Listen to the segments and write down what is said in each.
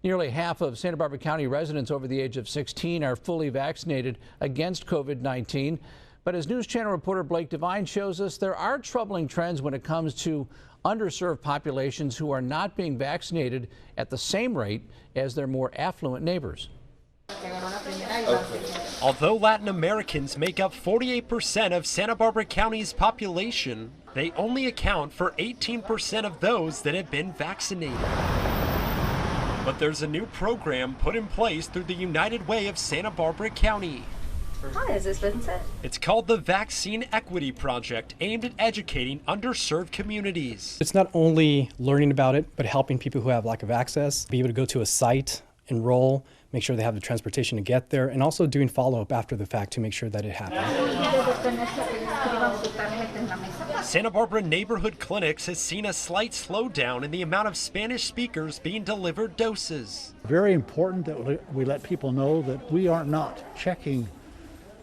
Nearly half of Santa Barbara County residents over the age of 16 are fully vaccinated against COVID-19. But as News Channel reporter Blake Devine shows us, there are troubling trends when it comes to underserved populations who are not being vaccinated at the same rate as their more affluent neighbors. Although Latin Americans make up 48% of Santa Barbara County's population, they only account for 18% of those that have been vaccinated. But there's a new program put in place through the United Way of Santa Barbara County. Hi, is this Vincent? It's called the Vaccine Equity Project, aimed at educating underserved communities. It's not only learning about it, but helping people who have lack of access be able to go to a site, enroll, make sure they have the transportation to get there, and also doing follow-up after the fact to make sure that it happens. Santa Barbara Neighborhood Clinics has seen a slight slowdown in the amount of Spanish speakers being delivered doses. Very important that we let people know that we are not checking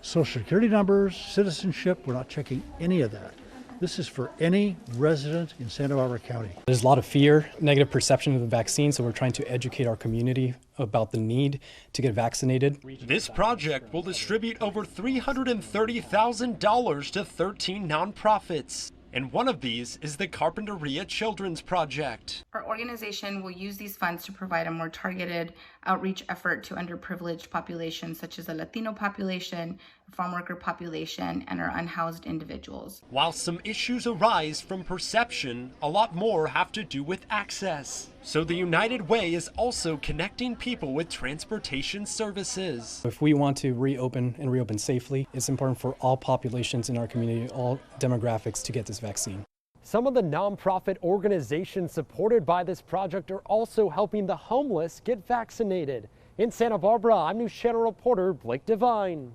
Social Security numbers, citizenship. We're not checking any of that. This is for any resident in Santa Barbara County. There's a lot of fear, negative perception of the vaccine, so we're trying to educate our community about the need to get vaccinated. This project will distribute over $330,000 to 13 nonprofits. And one of these is the Carpinteria Children's Project. Our organization will use these funds to provide a more targeted outreach effort to underprivileged populations such as the Latino population, farm worker population, and our unhoused individuals. While some issues arise from perception, a lot more have to do with access. So the United Way is also connecting people with transportation services. If we want to reopen safely, it's important for all populations in our community, all demographics, to get this vaccine. Some of the nonprofit organizations supported by this project are also helping the homeless get vaccinated. In Santa Barbara, I'm News Channel reporter Blake Devine.